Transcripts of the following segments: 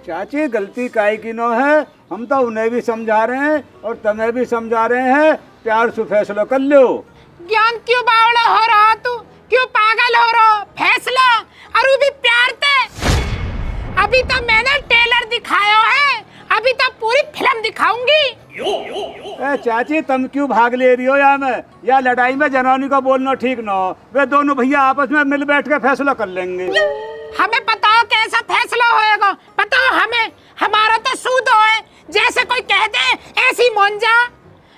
चाची गलती काहे की नो है, हम तो उन्हें भी समझा रहे हैं और तुम्हें भी समझा रहे हैं, प्यार से फैसला कर लो। ज्ञान क्यों बावड़ा हो रहा तू, क्यों पागल हो रहा? फैसला और वो भी प्यार ते। अभी तो मैंने ट्रेलर दिखाया है, अभी तो पूरी फिल्म दिखाऊंगी। ए चाची तुम क्यों भाग ले रही हो या लड़ाई में जनानी को बोलना ठीक न हो। वे दोनों भैया आपस में मिल बैठ के फैसला कर लेंगे। हमें बताओ कैसा फैसला होएगा, बताओ हमें। हमारा तो सूद है, जैसे कोई कह दे ऐसी मोंजा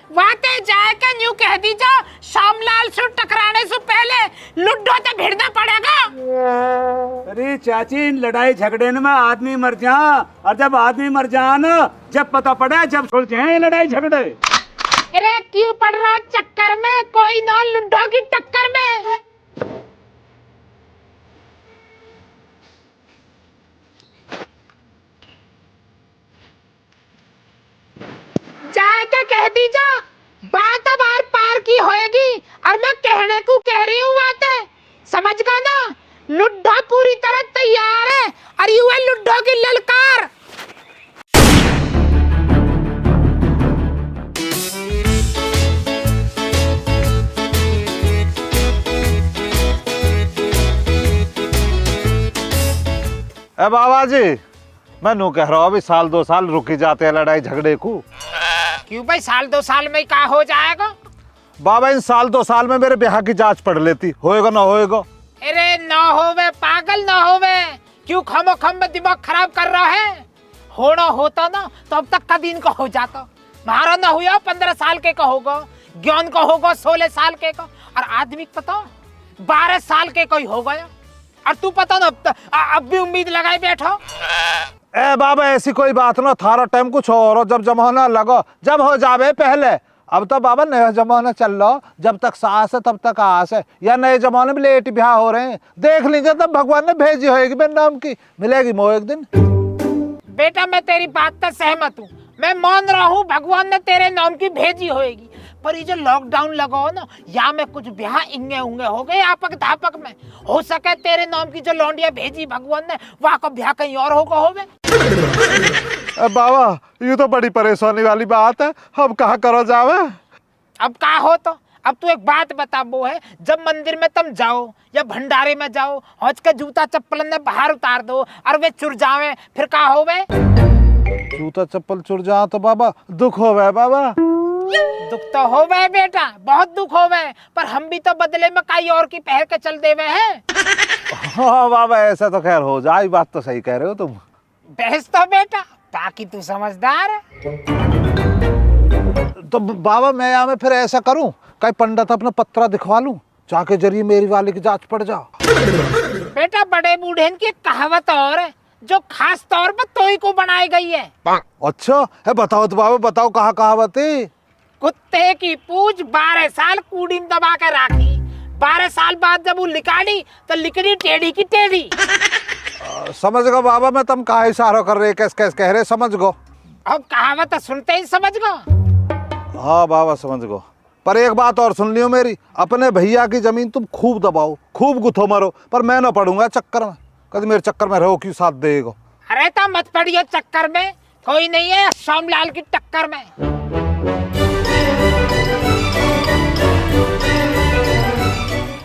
वाते जाए के न्यू कह दीजा, शामलाल से टकराने से पहले लुड्डो तो भिड़ना पड़ेगा। अरे चाची इन लड़ाई झगड़े में आदमी मर जा, और जब आदमी मर जा ना, जब पता पड़े जब सुलझे हैं लड़ाई झगड़े। अरे क्यों पड़ रहा चक्कर में, कोई ना लुड्डो की टक्कर में। जाए के कह दीजा, बात अब आर पार की होएगी, और मैं कहने को कह रही हूँ बातें, समझ गया ना? लुड्डो पूरी तरह तैयार है, और यू है लुड्डो की ललकार। ए बाबा जी, मैं नू कह रहा हूँ अभी साल 2 साल रुकी जाते हैं लड़ाई झगड़े को। क्यों भाई, साल 2 साल में क्या हो जाएगा? बाबा इन साल 2 साल में मेरे ब्याह की जांच पढ़ लेती, होएगा ना होएगा। अरे ना होवे पागल, ना होवे, क्यों खमो खम में दिमाग खराब कर रहा है? होना होता ना तो अब तक का दिन का हो जाता। मारा ना हुआ 15 साल के का होगा, ज्ञान का होगा 16 साल के का, और आदमी पता 12 साल के का ही हो गया। और तू पता ना अब भी उम्मीद लगाए बैठो। ए बाबा ऐसी कोई बात ना, थारा टाइम कुछ और हो, जब जमाना लगो जब हो जावे पहले। अब तो बाबा नया जमाना चल रहा, जब तक सास है तब तक आस है, या नए जमाने में लेट ब्याह हो रहे हैं, देख लीजिए तब भगवान ने भेजी होगी मेरे नाम की, मिलेगी मोह एक दिन। बेटा मैं तेरी बात से सहमत हूँ, मैं मान रहा हूँ भगवान ने तेरे नाम की भेजी होएगी, पर ये जो लॉकडाउन लगा हो ना, या में कुछ ब्याह इंगे उंगे हो गए आपक धापक में, हो सके तेरे नाम की जो लौंडिया भेजी भगवान ने, वहाँ का ब्याह कहीं और होगा होवे। बाबा ये तो बड़ी परेशानी वाली बात है, अब कहाँ करो जावे। अब कहा हो तो अब तू एक बात बता, वो है जब मंदिर में तुम जाओ या भंडारे में जाओ, हज के जूता चप्पल ने बाहर उतार दो और वे चुर जावे, फिर कहा होवे? जूता चप्पल चुर जा तो बाबा दुख होवे बाबा। दुख तो होवे बेटा, बहुत दुख होवे, पर हम भी तो बदले में कई और की पहर के चल देवे हैं। हाँ बाबा ऐसा तो खैर हो जाए, बात तो सही कह रहे हो तुम। बहस तो बेटा, बाकी तू समझदार है। तो बाबा मैं यहाँ में फिर ऐसा करूं, कई पंडित अपना पत्रा दिखवा लूं, जाके जरिए मेरी वाले की जांच पड़ जा। बेटा बड़े बूढ़े की कहावत और है, जो खास तौर पर तोई को बनाई गई है। अच्छा है, बताओ तो बाबा बताओ, कहाँ कहावत है? कुत्ते की पूंछ 12 साल कूड़ी में दबा कर राखी, 12 साल बाद जब वो लिकाड़ी तो लिकड़ी टेढ़ी की टेढ़ी। समझ गो बाबा, मैं तुम कहा इशारा कर रहे, कैस कैस कह रहे, समझ गो। अब कहावत सुनते ही समझ गो। हाँ बाबा समझ गो, पर एक बात और सुन लियो मेरी, अपने भैया की जमीन तुम खूब दबाओ, खूब गुथो मरो, पर मैं ना पढ़ूंगा चक्कर में, कभी मेरे चक्कर में रहो क्यों साथ देगा। अरे तो मत पड़ियो चक्कर में, कोई नहीं है शामलाल की टक्कर में।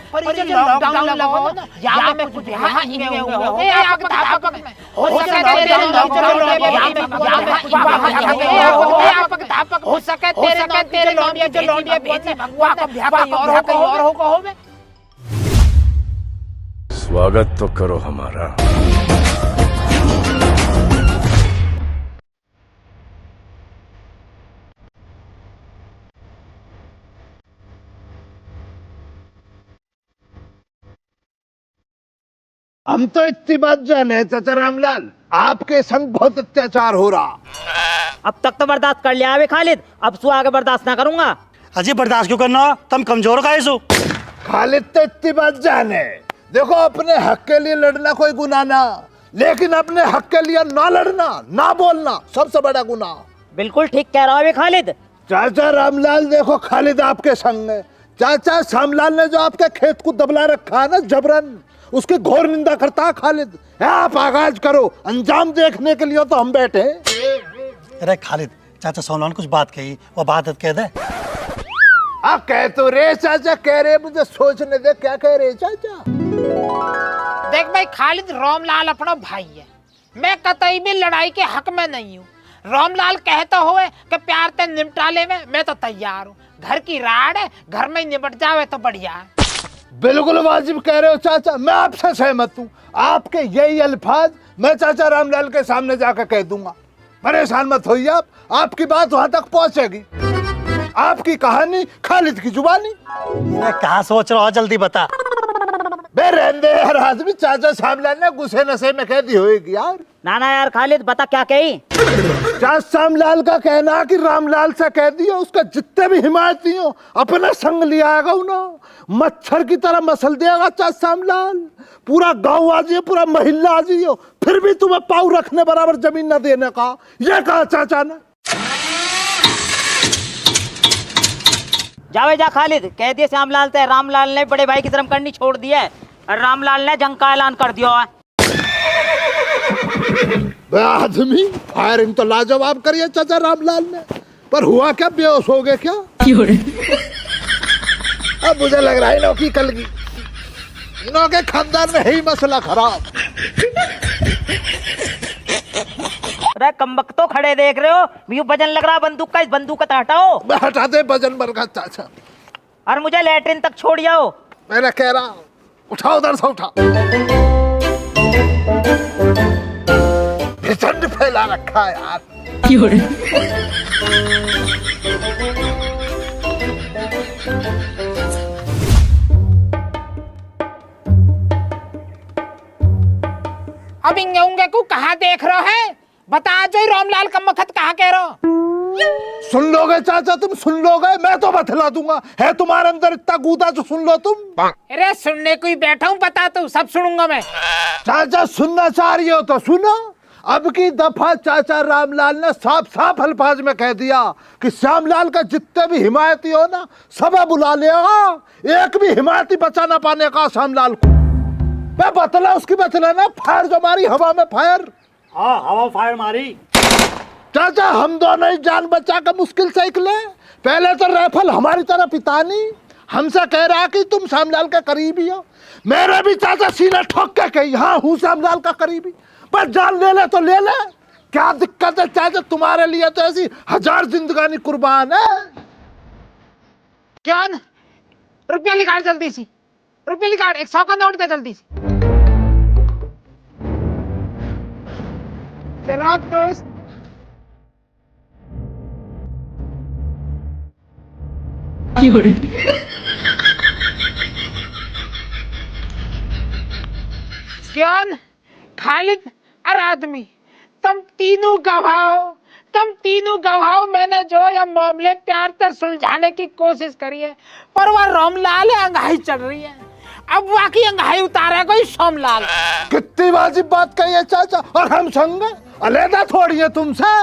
पर ये लॉकडाउन लगा हो ना, यहाँ में कुछ ब्याह इंगे उंगे हो गए आपके धापक में, हो सके तेरे नाम की जो लौंडिया भेजी वहाँ का ब्याह कहीं और होगा होवे। स्वागत तो करो हमारा। हम तो इतनी बात जाने चाचा रामलाल, आपके संग बहुत अत्याचार हो रहा। अब तक तो बर्दाश्त कर लिया है खालिद, अब सु आगे बर्दाश्त ना करूंगा। अजी बर्दाश्त क्यों करना, तुम कमजोर का सो। खालिद तो इतनी बात जाने, देखो अपने हक के लिए लड़ना कोई गुनाह ना, लेकिन अपने हक के लिए ना लड़ना ना बोलना सबसे बड़ा गुनाह। बिल्कुल ठीक कह रहा है खालिद। चाचा रामलाल देखो खालिद आपके संग है, चाचा श्यामलाल ने जो आपके खेत को दबला रखा है ना जबरन, उसकी घोर निंदा करता है खालिद। आप आगाज करो, अंजाम देखने के लिए तो हम बैठे हैं। अरे खालिद, चाचा सोमलाल कुछ बात कही, वो बात कह दे। कह तो रे चाचा, कह रहे मुझे सोचने दे, क्या कह रहे चाचा? देख भाई, खालिद रामलाल अपना भाई है, मैं कतई भी लड़ाई के हक में नहीं हूँ। रामलाल कहता हुए कि प्यार ते निपटा ले में, मैं तो तैयार हूँ। घर की राड है, घर में ही निपट जावे तो बढ़िया है। बिल्कुल वाजिब कह रहे हो चाचा, मैं आपसे सहमत हूँ। आपके यही अल्फाज मैं चाचा रामलाल के सामने जाकर कह दूंगा। परेशान मत होइए आप, आपकी बात वहां तक पहुंचेगी। आपकी कहानी खालिद की जुबानी। कहाँ सोच रहा हो, जल्दी बता। बे रहने यार, आदमी चाचा सामलाल ने गुस्से नशे में कह दी होगी यार। ना ना यार खालिद, बता क्या कही। चाचा सामलाल का कहना कि रामलाल से कह दियो उसका जितने भी हिमायती हो अपना संग लिया आएगा उन्हें, मच्छर की तरह मसल देगा चाचा सामलाल। पूरा गांव आ जाइए, पूरा महिला आ जाइए, फिर भी तुम्हें पाँव रखने बराबर जमीन न देने का, ये कहा चाचा ने। जावे जा खालिद, कह दिए श्यामलाल से रामलाल ने बड़े भाई की तरफ करनी छोड़ दी है और रामलाल ने जंग का ऐलान कर दिया है। आदमी फायरिंग तो लाजवाब करिए चाचा रामलाल ने, पर हुआ क्या, बेहोश हो गए क्या? अब मुझे लग रहा है इनों की कल की, इनों के खानदान में है ही मसला खराब। अरे कमबख्त तो खड़े देख रहे हो, यूं वजन लग रहा बंदूक का, इस बंदूक का हटाओ। हटा दे वजन भर का चाचा, और मुझे लैट्रिन तक छोड़ जाओ। मैंने कह रहा उठाओ, उधर से उठा। झंड फैला रखा है यार। अब इंगे को कहाँ देख रहे है, बता जो रामलाल का मखत कहाँ कह रहा। सुन लोगे चाचा, तुम सुन लोगे, मैं तो बतला दूंगा। है तुम्हारे अंदर इतना गूदा जो सुन लो तुम। अरे सुनने को ही बैठा हूँ, बता तू, सब सुनूंगा मैं। चाचा सुनना चाह रही हो तो सुनो। अब की दफा चाचा रामलाल ने साफ साफ अल्फाज में कह दिया कि श्यामलाल का जितने भी हिमायती हो ना, सब बुला लेगा, एक भी हिमायती बचा ना पाने का श्यामलाल को। मैं बतला उसकी बतला ना, फायर जो मारी हवा में फायर। हाँ, हवा फायर मारी। चाचा हम दोनों ही जान बचा कर मुश्किल से निकले। पहले तो राइफल हमारी तरफ पितानी हमसे कह रहा कि तुम श्यामलाल के करीबी हो। मेरे भी चाचा सीना ठोक के कही, हाँ हूँ श्यामलाल का करीबी, पर जान ले ले तो ले ले, क्या दिक्कत है चाचा, तुम्हारे लिए तो ऐसी 1000 जिंदगानी कुर्बान है। क्या रुपया निकाल जल्दी सी, रुपया निकाल, 100 का नोट दे जल्दी सी। तेरा दोस्त क्यों खालिद और आदमी, तुम तीनों गवाह हो। मैंने जो यह मामले प्यार से सुलझाने की कोशिश करी है, पर वह रामलाल अंगाई चल रही है। अब वाकई अंगाई उतारे कोई सोमलाल। कितनी वाजिब बात कही है चाचा, और हम संग अलहदा थोड़ी है तुमसे।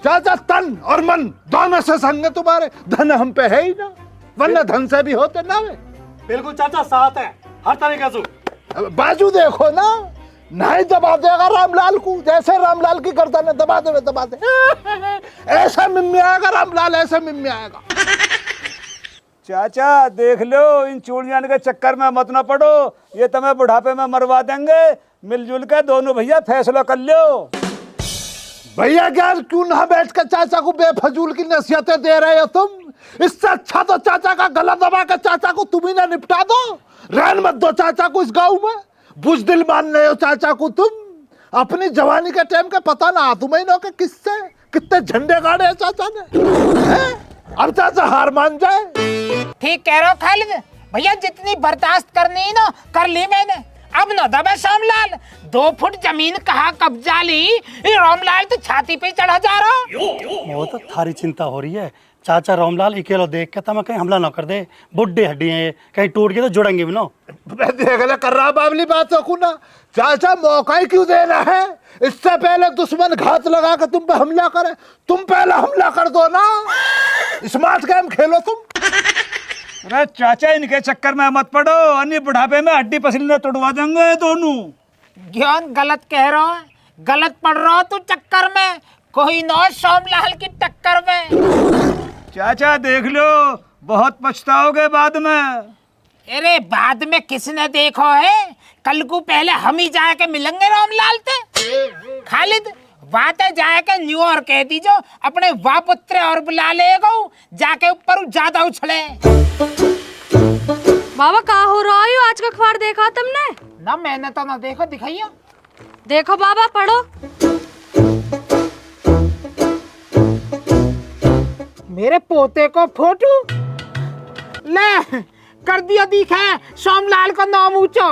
चाचा तन और मन दोनों से संग तुम्हारे, धन हम पे है ही ना, वरना धन से भी होते ना वे। बिल्कुल चाचा, साथ है हर तरीके से। बाजू देखो ना, नहीं दबा देगा रामलाल को, जैसे रामलाल की गर्दन है दबा दे। ऐसा मिम्मी आएगा रामलाल, ऐसा मिम्मी आएगा। चाचा देख लो, इन चूड़ियां के चक्कर में मत न पड़ो, ये तुम्हें बुढ़ापे में मरवा देंगे। मिलजुल के दोनों भैया फैसला कर लो। भैया क्या, क्यों ना बैठ कर चाचा को बेफजूल की नसीहतें दे रहे हो तुम? इससे अच्छा तो चाचा का गला दबा कर चाचा को तुम ही ना निपटा दो। रहन मत दो चाचा को इस गांव में, बुजदिल मान रहे हो चाचा को तुम। अपनी जवानी के टाइम का पता ना तुम्हें के किससे कितने झंडे गाड़े हैं चाचा ने। अब चाचा हार मान जाए। ठीक कह रहे हो खालिद भैया, जितनी बर्दाश्त करनी है ना कर ली मैंने। अब न दबे श्यामलाल, 2 फुट जमीन कहाँ कब्जा ली, रामलाल तो छाती पे चढ़ा जा रहा। वो तो थारी चिंता हो रही है चाचा, रामलाल अकेला देख के तो कहीं हमला ना कर दे। बुड्ढे हड्डी हैं, कहीं टूट गए तो जुड़ेंगे भी ना। देख कर रहा बाबली बात को ना चाचा, मौका ही क्यों देना है? इससे पहले दुश्मन घात लगा कर तुम पे हमला करे, तुम पहले हमला कर दो ना। स्मार्ट गेम खेलो तुम। अरे चाचा इनके चक्कर में मत पड़ो, अन्य बुढ़ापे में हड्डी पसली तोड़वा देंगे ये दोनों। ज्ञान गलत कह रहा है, गलत पढ़ रहा तू चक्कर में, कोई ना सोमलाल की टक्कर में। चाचा देख लो, बहुत पछताओगे बाद में। अरे बाद में किसने देखो है, कल को पहले हम ही जाके मिलेंगे रामलाल से। खालिद बात है जाके न्यूयॉर्क कह दीजो अपने वापुत्र और बुला लेगो, जाके ऊपर ज्यादा उछले। बाबा कहाँ हो रहा है आज का अखबार देखा तुमने? ना मैंने तो ना देखो, दिखाइयो। देखो बाबा पढ़ो। मेरे पोते को फोटो ले कर दिया, दिखा सोमलाल का नाम ऊंचा।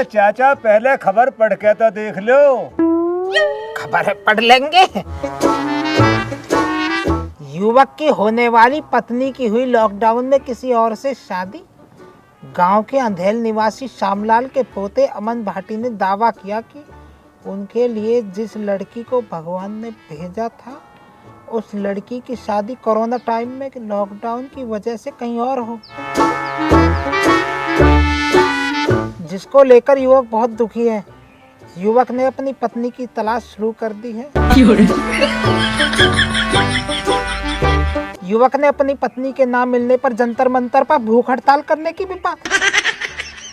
चाचा पहले खबर पढ़ के तो देख लो। खबर पढ़ लेंगे। युवक की होने वाली पत्नी की हुई लॉकडाउन में किसी और से शादी। गांव के अंधेल निवासी श्यामलाल के पोते अमन भाटी ने दावा किया कि उनके लिए जिस लड़की को भगवान ने भेजा था उस लड़की की शादी कोरोना टाइम में लॉकडाउन की वजह से कहीं और हो, जिसको लेकर युवक बहुत दुखी है। युवक ने अपनी पत्नी की तलाश शुरू कर दी है। युवक ने अपनी पत्नी के ना मिलने पर जंतर मंतर पर भूख हड़ताल करने की भी बात,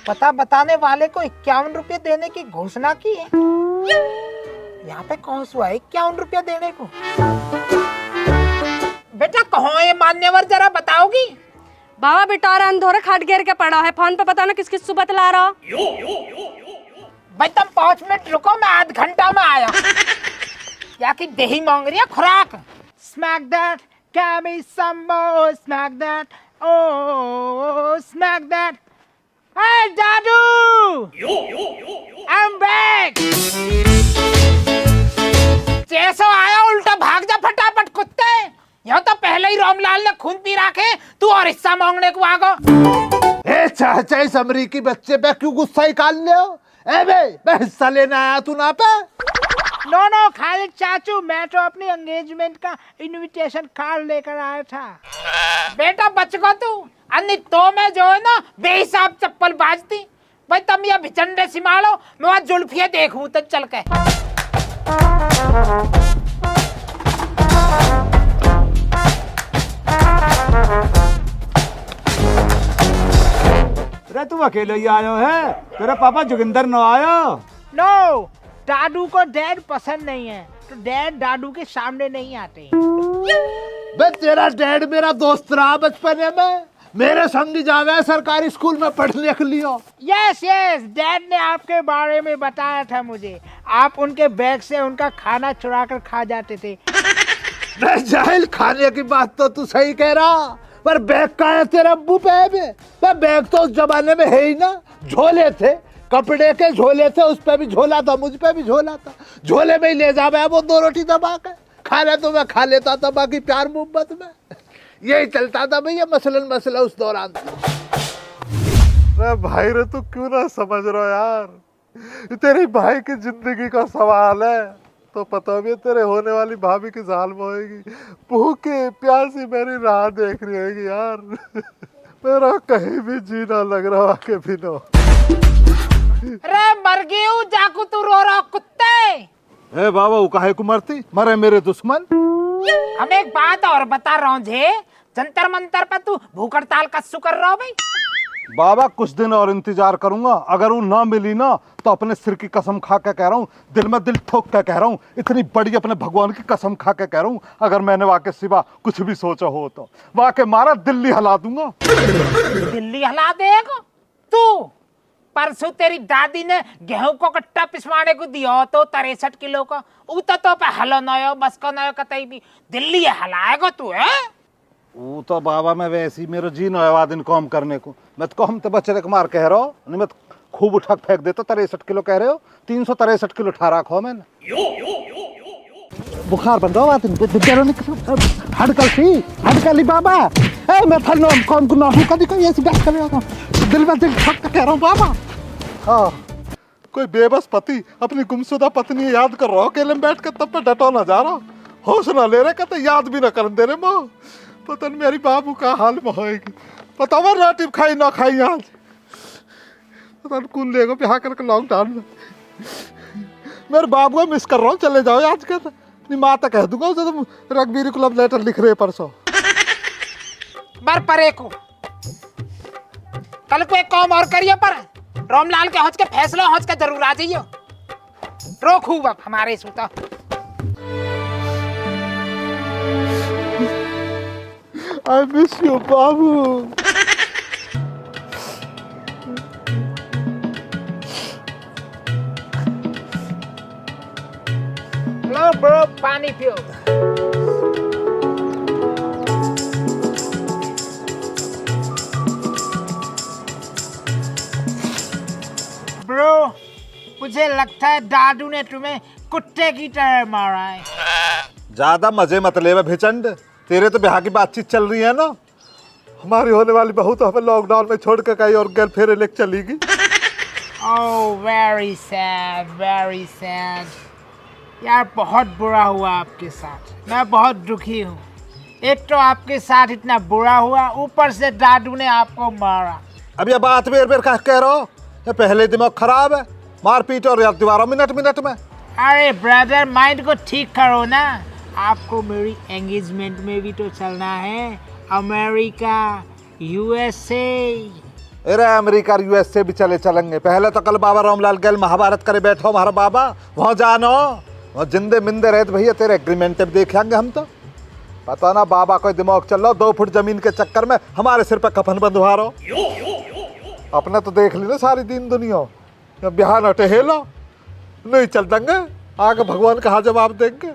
पता बताने वाले को 51 रुपये देने की घोषणा की है। यहाँ पे कौन सा 51 रुपया देने को? बेटा कहो ये मान्यवर, जरा बताओगी? बाबा बिटारा अंधोरा खाट गिर के पड़ा है, फोन पे पता ना किस किस बतला रहा। भाई तुम 5 मिनट रुको, मैं आध घंटा में आया। या कि दही मांग रही है खुराक। Smack that, give me some more, smack that, oh, smack that. Hey, Dadu! I'm back! जैसा आया उल्टा भाग जा फटाफट कुत्ते। यह तो पहले ही रामलाल ने खून पी रखे, तू और हिस्सा मांगने को आगो। ए चाचा इस अमरीकी बच्चे पे क्यों गुस्सा निकाल ले हो? ए बे मैं हिस्सा लेने आया तू ना पे। नो खालिद चाचू, मैं तो अपनी एंगेजमेंट का इनविटेशन कार्ड लेकर आया था। बेटा बच गो तू, अन्य तो मैं जो है ना बेहिसाब चप्पल बाजती। भाई तुम ये भिचंडे सिमालो, मैं वहाँ जुल्फिया देखूं तो चल के। अरे तू अकेले ही आयो है, तेरा पापा जोगिंदर न आयो? नो, डाडू को डैड पसंद नहीं है, तो डैड डाडू के सामने नहीं आते। बे तेरा डैड मेरा दोस्त रहा बचपने में, मेरे संग जावे सरकारी स्कूल में पढ़ने के लिए। यस यस, डैड ने आपके बारे में बताया था मुझे। आप उनके बैग से उनका खाना चुरा कर खा जाते थे। जाहिल, खाने की बात तो तू सही कह रहा, पर बैग का है तेरे अब्बू पे? बैग तो उस जमाने में है ही ना, झोले थे, कपड़े के झोले थे, उस पे भी झोला था, मुझ पे भी झोला था। झोले में ही ले जा वो 2 रोटी दबा के खाना तो मैं खा लेता था, बाकी प्यार मोहब्बत में यही चलता था भैया। मसलन मसला उस दौरान। अरे भाई रे तू क्यों ना समझ रहा यार, तेरी भाई की जिंदगी का सवाल है, तो पता भी तेरे होने वाली भाभी की जाल में होगी, भूखी प्यासी मेरी राह देख रही होगी यार। मेरा कहीं भी जीना लग रहा के बिना। अरे मर गई हूँ, जाकू तू रो रहा कुत्ते। ए बाबा वो काहे को मरती, मरे मेरे दुश्मन। हम एक बात और बता रहा हूँ जे, जंतर मंतर पर तू भूख हड़ताल कस्सू कर रहा हो भाई। बाबा कुछ दिन और इंतजार करूंगा, अगर वो ना मिली ना तो अपने सिर की कसम खा के कह रहा हूँ, दिल में दिल ठोक के कह रहा हूँ, इतनी बड़ी अपने भगवान की कसम खा के कह रहा हूँ, अगर मैंने वाके सिवा कुछ भी सोचा हो तो वाके मारा दिल्ली हिला दूंगा। दिल्ली हिला देगा तू? परसों तेरी दादी ने गेहूं को कट्टा पिसवाने को दिया तो 63 किलो का, उता तो पे हलो नयो बस को नयो कतई भी दिल्ली हलाएगा तू है? वो तो बाबा मैं वैसी मेरे जी नया दिन काम करने को, मैं तो हम तो बच्चे के मार कह रहा हूँ, नहीं मैं खूब उठा फेंक देता। 63 किलो कह रहे हो, 363 किलो ठा रखा मैंने। बुखार बंद हो हड़कली बाबा, ए मैं थनो कौन को ना कभी कोई ऐसी बात करेगा, दिल में दिल ठोक के कह रहा हूँ बाबा। हाँ, कोई बेबस पति अपनी गुमशुदा पत्नी याद कर रहा हो, अकेले में बैठ कर तब पे डटो ना जा रहा, होश ना ले रहे, कहते याद भी ना कर दे रहे। माँ पता नहीं मेरी बाबू का हाल में होएगी। बताओ मैं रोटी खाई ना खाई आज पता नहीं कौन लेगा ब्याह करके लॉकडाउन में। मेरे बाबू मिस कर रहा हूँ, चले जाओ आज के अपनी माँ तक कह दूंगा उसे तुम रघबीर को लव लेटर लिख रहे परसों। बर परे को कल को एक काम और करिए पर रामलाल के हौज के फैसला हौज के जरूर आ जाइयो। रोकू अब हमारे सूता I miss you Babu. Low bro पानी पियो। ब्रो मुझे लगता है दादू ने तुम्हें कुत्ते की तरह मारा है। ज्यादा मजे मत ले भिचंड, तेरे तो ब्याह की बातचीत चल रही है ना। हमारी होने वाली बहू तो हमें लॉकडाउन में छोड़ कर कहीं और गर्ल फेरे लेके चली गई। Oh, very sad, very sad. यार बहुत बुरा हुआ आपके साथ, मैं बहुत दुखी हूँ। एक तो आपके साथ इतना बुरा हुआ, ऊपर से दादू ने आपको मारा। अब ये बात बेर बेर कह रहे हो, ये पहले दिमाग खराब है, मारपीट और यार दीवारों मिनट मिनट में। अरे ब्रदर माइंड को ठीक करो ना, आपको मेरी एंगेजमेंट में भी तो चलना है, अमेरिका यूएसए। अरे अमेरिका और यूएसए भी चलेंगे, पहले तो कल बाबा रामलाल गैल महाभारत करे बैठो हमारा बाबा, वहाँ जानो वहाँ जिंदे मिंदे रहते भैया, तेरे एग्रीमेंट भी देखेंगे हम तो। पता ना बाबा कोई दिमाग चल रहा 2 फुट जमीन के चक्कर में हमारे सिर पे कफन बंधवा रहो। अपने तो देख ली ना सारी दीन दुनिया, बिहार न टहेलो नहीं चल देंगे, आगे भगवान कहाँ जवाब देंगे।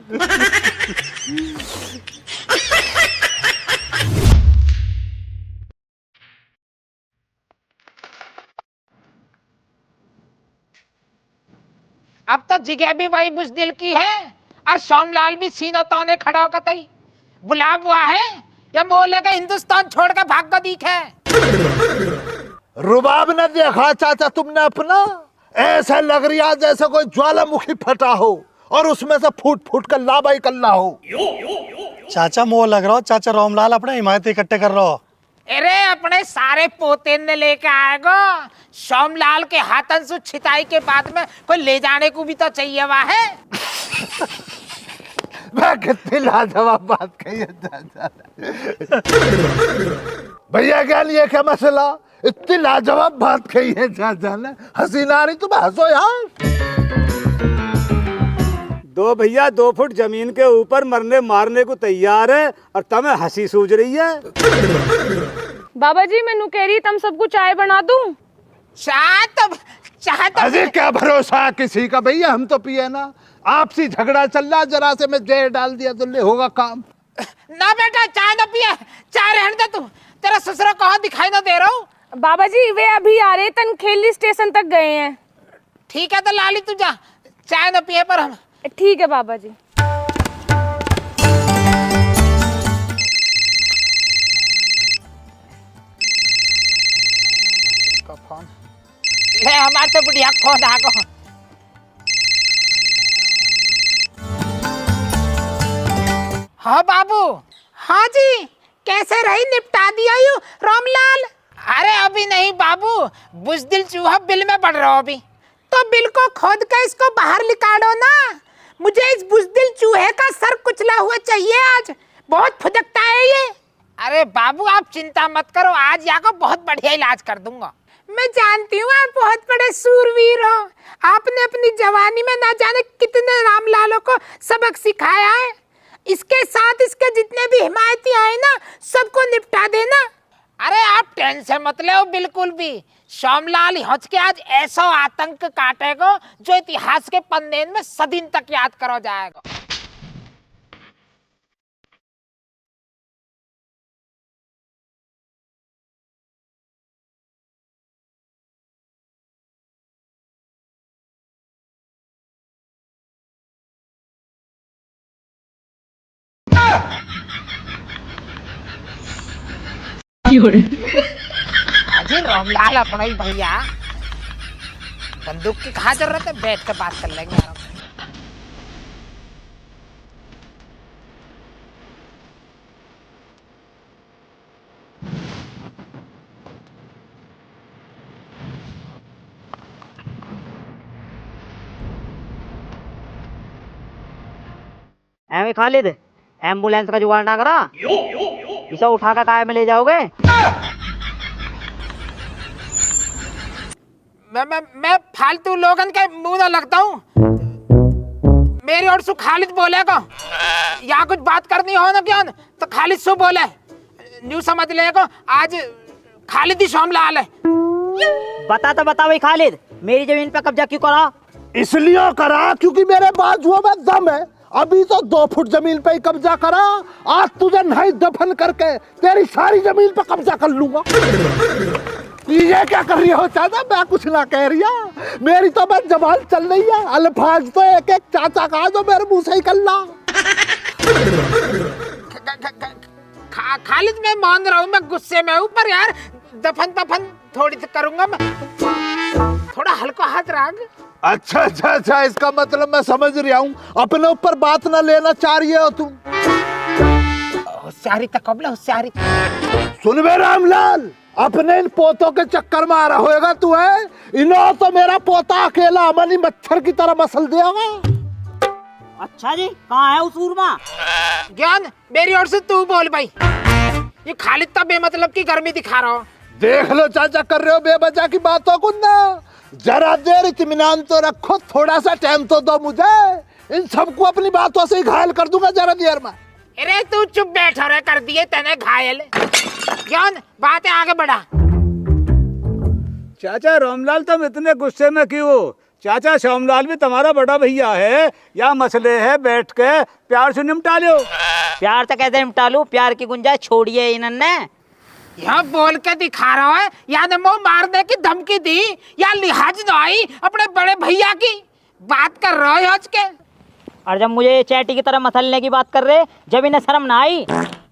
अब तो जगह भी वही बुजदिल की है और सोमलाल भी सीना ताने खड़ा होकर तई बुला हुआ है या बोले का हिंदुस्तान छोड़ के भाग को दिखे। रुबाब न देखा चाचा तुमने अपना, ऐसा लग रहा जैसे कोई ज्वालामुखी फटा हो और उसमें से फूट फूट कर लावा निकलना हो। चाचा मोह लग रहा हो, चाचा रामलाल अपने हिमायत इकट्ठे कर रहा हो। अरे अपने सारे पोते ने लेके आएगा, सोमलाल के हाथन से छिताई के बाद में कोई ले जाने को भी तो चाहिए वहाँ है। मैं कितनी लाजवाब बात कही है चाचा। भैया क्या लिए क्या मसला, इतनी लाजवाब बात कही है चाचा ने, हंसी ना रही तुम हंसो यार। 2 भैया 2 फुट जमीन के ऊपर मरने मारने को तैयार है और तुम्हें हंसी सूझ रही है। बाबा जी मैं कह रही तम सबको चाय बना दूं। चाह तो अरे क्या भरोसा किसी का भैया, हम तो पिए ना, आपसी झगड़ा चल रहा, जरा से मैं जहर डाल दिया तो ले होगा काम। ना बेटा चाय ना पिए, चाय रहने दे तू, तेरा ससुरा कहाँ दिखाई ना दे रहा हूँ। बाबा जी वे अभी आ रहे, तनखेली स्टेशन तक गए हैं। ठीक है तो लाली तू जा, चाय ना पिए पर हम। ठीक है बाबा जी। फोन ले, हमारे तो बुढ़िया फोन आ गो। हाँ बाबू। हाँ जी, कैसे रही, निपटा दिया यू रामलाल? अरे अभी नहीं बाबू, बुजदिल चूहा बिल में बढ़ रहा अभी तो बिल को खोद के इसको बाहर निकालो ना। मुझे इस बुजदिल चूहे का सर कुचला हुआ चाहिए आज, बहुत फुदकता है ये। अरे बाबू आप चिंता मत करो, आज यहाँ बहुत बढ़िया इलाज कर दूंगा। मैं जानती हूँ आप बहुत बड़े सूरवीर हो, आपने अपनी जवानी में ना जाने कितने रामलालों को सबक सिखाया है। इसके साथ इसके जितने भी हिमायती आए ना, सबको निपटा देना। अरे आप टेंशन मत लो बिल्कुल भी, सोमलाल हज के आज ऐसा आतंक काटेगा जो इतिहास के पन्ने में सदिन तक याद करो जाएगा। अजी रामलाल अपना ही भैया, बंदूक की कहाँ जरूरत है, बैठ के बात कर लेंगे आराम से। एवं खालिद, एम्बुलेंस का जुगाड़ ना करा, इसे उठा कर काय में ले जाओगे? मैं फालतू लोगन के मुंह ना लगता हूँ। मेरी और सु खालिद बोलेगा, या कुछ बात करनी हो ना क्या तो खालिद सु बोले, न्यू समझ लेगा आज खालिद ही सोमलाल है। बता तो बता भाई खालिद, मेरी जमीन पे कब्जा क्यों करा? इसलिए करा क्योंकि मेरे बाजुओं में दम है। अभी तो 2 फुट जमीन पे ही कब्जा करा, आज तुझे नहीं दफन करके तेरी सारी जमीन पे कब्जा कर लूंगा। ये क्या कर रही हो चाचा? मैं कुछ ना कह रही है, मेरी तो बस जबान चल रही है। अल्फाज तो एक एक चाचा का जो मेरे मुंह से ही कल्ला। खालिद मैं मान रहा हूँ, मैं गुस्से में हूँ, पर यार दफन थोड़ी तो करूंगा मैं, थोड़ा हल्का हाथ राग। अच्छा, इसका मतलब मैं समझ रहा हूँ, अपने ऊपर बात ना लेना चाह रही हो तुम। होशियारी तक कबला होशियारी। सुन बे रामलाल, अपने इन पोतों के चक्कर में आ रहा होगा तू है। इन्हों तो मेरा पोता अकेला अमली मच्छर की तरह मसल देगा। अच्छा जी, कहाँ है उस सूरमा? ज्ञान मेरी ओर से तू बोल भाई, ये खालिद तो बेमतलब की गर्मी दिखा रहा हो। देख लो चाचा, कर रहे हो बेवजह की बातों को ना। जरा देर इत्मीनान तो रखो, थोड़ा सा टाइम तो दो मुझे। इन सबको अपनी बातों से ही घायल कर दूंगा जरा देर में। अरे तू चुप बैठा रहे, कर दिए तने घायल। ज्ञान बातें आगे बढ़ा। चाचा रामलाल तुम इतने गुस्से में क्यों हो? चाचा श्यामलाल भी तुम्हारा बड़ा भैया है, या मसले है बैठ के प्यार से निपटा लो। प्यार तो कैसे निपटा लूं? प्यार की गुंजाइश छोड़िए इन्होंने। यहाँ बोल के दिखा रहा है, या नमो मारने की धमकी दी, या लिहाज न आई अपने बड़े भैया की बात कर रहे हो आज के। और जब मुझे चैटी की तरह मसलने की बात कर रहे, जब इन्हें शर्म ना आई?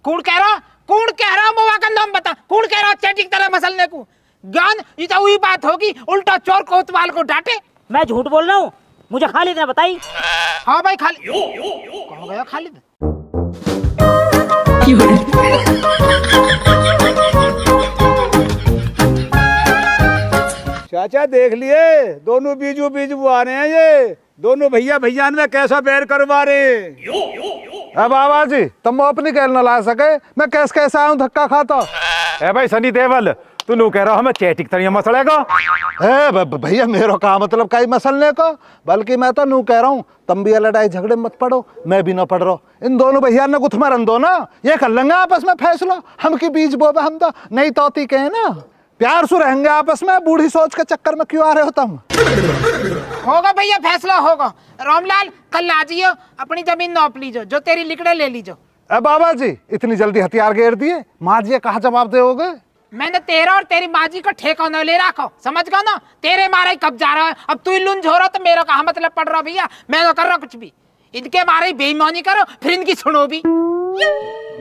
कौन कह रहा मुआ का नाम बता, कौन कह रहा चैटी की तरह मसलने को? ज्ञान ये तो वही बात होगी, उल्टा चोर कोतवाल को डांटे। मैं झूठ बोल रहा हूँ? मुझे खालिद ने बताई। हाँ भाई खालिद। कौन गया खालिद? चाचा देख लिए, दोनों बीजू आ रहे हैं। ये दोनों भैया में कैसा बैर करवा रहे। अब बाबा जी तुम अपनी कैल न ला सके, मैं कैसे आऊं धक्का खाता। ए भाई सनी देवल, तू नू कह रहा हमें चैटिक तरह मसलेगा? भैया मेरा का मतलब कई मसलने का, बल्कि मैं तो नू कह रहा हूँ तुम भी लड़ाई झगड़े मत पड़ो, मैं भी ना पढ़ रहा हूँ। इन दोनों भैया ने गुथ में रन दो ना, ये कर लेंगे आपस में फैसला। हम की बीच बोबे हम तो नहीं तोती के है ना, प्यार से रहेंगे आपस में। बूढ़ी सोच के चक्कर में क्यों आ रहे हो तुम? होगा भैया, फैसला होगा। रामलाल कल आ जियो, अपनी जमीन नौप लीजो, जो तेरी लिकड़े ले लीजो। बाबा जी इतनी जल्दी हथियार घेर दिए, माँ जी कहाँ जवाब दोगे? मैंने तेरा और तेरी माँ जी का ठेका न ले रखो, समझ गया ना? तेरे मारे ही कब जा रहा है, अब तू ही लुंज हो रहा तो मेरा कहाँ मतलब पड़ रहा भैया? मैं तो कर रहा कुछ भी, इनके मारे ही बेईमानी करो, फिर इनकी सुनो भी।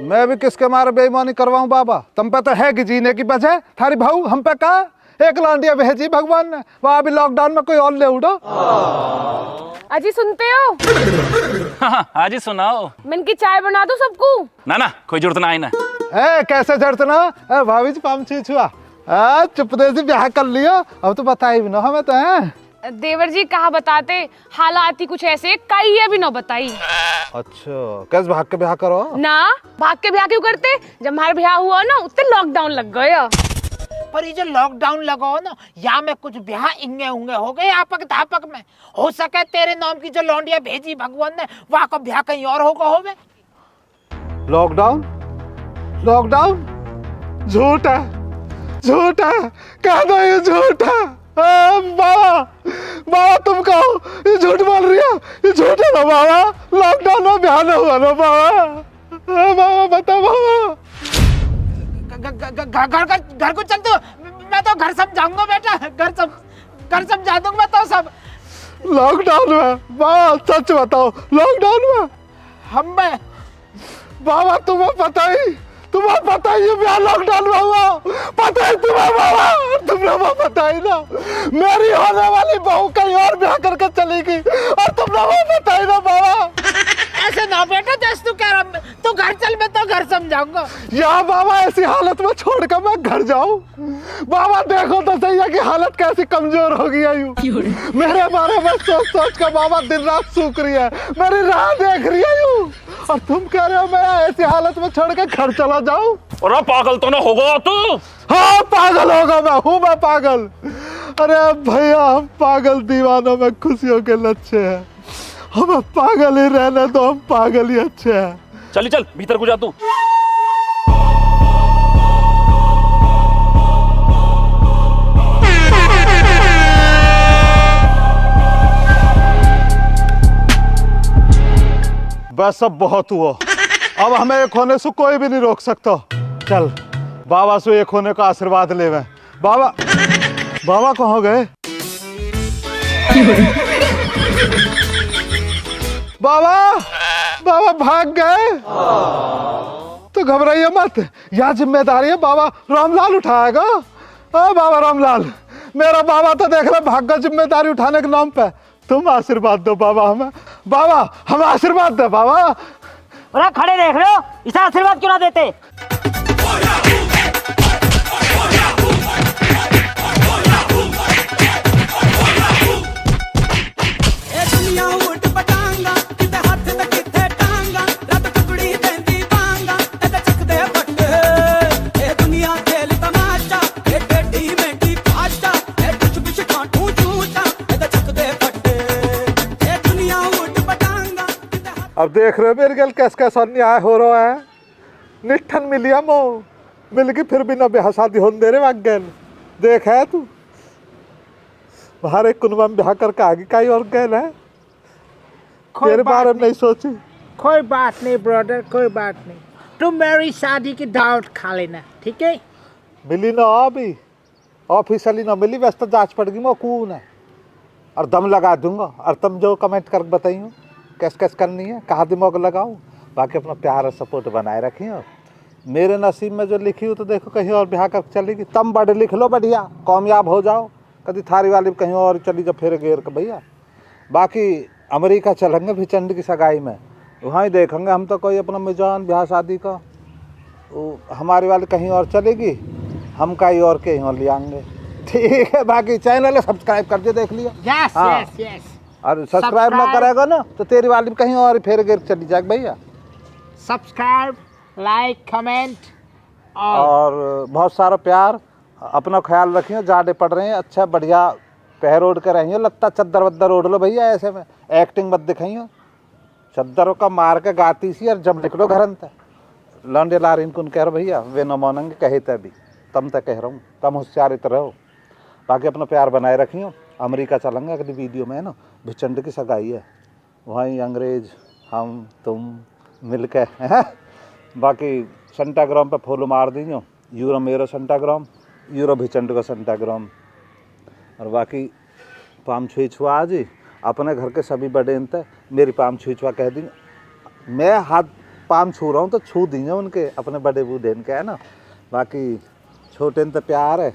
मैं भी किसके मारे बेईमानी करवाऊं बाबा? तुम पे तो है कि जीने की वजह, थारी भाऊ हम पे का एक लांडिया भेजी भगवान ने, वहां भी लॉकडाउन में कोई और ले उड़ो। अजी सुनते हो? हाँ, आज ही सुनाओ। मैं की चाय बना दो सबको? ना कोई जरूरत ना आई ना। कैसे जरूरत ना? भाभी जी पाम छुआ चुपदे से ब्याह कर लियो, अब तो बताई भी ना हमें तो है। देवर जी कहा बताते, हालात ही कुछ ऐसे कई है भी ना बताई। अच्छा कैसे भाग के ब्याह करो ना? भाग के ब्याह क्यों करते? जब हमारा ब्याह हुआ ना उतने लॉकडाउन लग गया। पर ये जो लॉकडाउन लगा ना, या में कुछ ब्याह इंगे होंगे हो गए आपक धापक में। हो सके तेरे नाम की जो लौंडिया भेजी भगवान ने, वहां का ब्याह कहीं और होगा होवे। लॉकडाउन झूठा कह दो ये झूठा। बाबा तुम कहो ये झूठ बोल रही है, ये झूठ है ना बाबा? लॉकडाउन में ब्याह न हुआ ना बाबा? बाबा बताओ बाबा। घर को चल तू, मैं तो घर समझाऊंगा बेटा, घर समझा दूंगा मैं तो सब। लॉकडाउन में बाबा सच बताओ, लॉकडाउन में हम में बाबा तुम्हें पता ही ये ब्याह लॉकडाउन में हुआ? पता है तुम्हें बाबा? तुम्हें पता ही ना, मेरी होने वाली बहू कहीं और ब्याह करके चली गई और तुम्हें पता ही ना बाबा। ऐसे ना बेटा, जैसे तू कह रहा, तू घर चल, मैं तो घर समझाऊंगा। या बाबा ऐसी हालत में छोड़कर मैं घर जाऊं? बाबा देखो तो सही है कि हालत कैसी कमजोर हो गई है। यूं मेरे बारे में सोच कर बाबा दिन रात सूख रही है, मेरी राह देख रही है यूं। और तुम कह रहे हो मैं ऐसी हालत में छोड़ के घर चला जाऊं? अरे पागल तो ना होगा तू। हाँ पागल होगा, मैं पागल। अरे भैया हम पागल दीवानों में खुशियों के लच्छे हैं, हमें पागल ही रहने दो, हम पागल ही अच्छे हैं। चल चल भीतर को जा तू। बस अब बहुत हुआ, अब हमें एक होने से कोई भी नहीं रोक सकता। चल बाबा से एक होने का आशीर्वाद ले। बाबा बाबा कहाँ गए? बाबा बाबा भाग गए? तो घबराइए मत, यह जिम्मेदारी है बाबा रामलाल उठाएगा। बाबा रामलाल, मेरा बाबा तो देख रहे भाग गए जिम्मेदारी उठाने के नाम पे। तुम आशीर्वाद दो बाबा हमें, बाबा हमें आशीर्वाद दो बाबा। अरे खड़े देख रहे हो, इसे आशीर्वाद क्यों ना देते? अब देख रहे हो मेरे गल कैस कैसा अन्याय हो रहा है। निठन मिलिया मो मिल के फिर भी ना ब्याह शादी होने दे रहे वागल। देख है तू हमारे कुनबा में ब्याह करके आगे का ही और गल है, तेरे बारे में नहीं सोची। कोई बात नहीं ब्रदर, कोई बात नहीं। तुम मेरी शादी की दावत खा लेना, ठीक है? मिली ना अभी ऑफिशियली ना मिली, वैसे तो जांच पड़ेगी मैं कौन है और दम लगा दूंगा। और तुम जो कमेंट कर बताइयो कैस कैस करनी है, कहाँ दिमाग लगाओ। बाकी अपना प्यार और सपोर्ट बनाए रखिए। मेरे नसीब में जो लिखी हो तो देखो कहीं और ब्याह कर चलेगी। तुम बड़े लिख लो बढ़िया, कामयाब हो जाओ। कभी थारी वाली कहीं और चली जाओ फिर घेर के भैया। बाकी अमेरिका चलेंगे भिचंड की सगाई में, वहाँ ही देखेंगे हम तो कोई अपना मिजान ब्याह शादी का। हमारी वाली कहीं और चलेगी, हम कहीं और कहीं और ले आएंगे। ठीक है, बाकी चैनल सब्सक्राइब कर दिए, देख लिया। Yes yes yes. और सब्सक्राइब ना करेगा ना तो तेरी वाली कहीं और फिर गिर चली जाएगी भैया। सब्सक्राइब, लाइक, कमेंट और बहुत सारा प्यार। अपना ख्याल रखिए, जाड़े पड़ रहे हैं, अच्छा बढ़िया पैर ओढ़ के रहिए, लत्ता चद्दर वद्दर ओढ़ लो भैया। ऐसे में एक्टिंग मत दिखाइए, चद्दरों का मार के गाती सी और जब निकलो घर अंत लौंडे ला रही कह रहे भैया वे न मानेंगे कहे तभी तम तक कह रहा हूँ, तम होशियारित रहो। बाकी अपना प्यार बनाए रखियो। अमेरिका चलेंगे अगली वीडियो में, है ना, भिचंड की सगाई है, वहीं अंग्रेज हम तुम मिल के बाकी सेंटाग्राम पे फॉलो मार दीजिए, यूरो मेरो सेंटाग्राम, यूरो भिचंड का सेंटाग्राम। और बाकी पाम छुई छुआ जी अपने घर के सभी बड़े इंत मेरी पाम छुई छुआ कह दी। मैं हाथ पाम छू रहा हूँ तो छू दीजिए उनके अपने बड़े बूढ़े इनके, है ना। बाकी छोटे इंत प्यार है।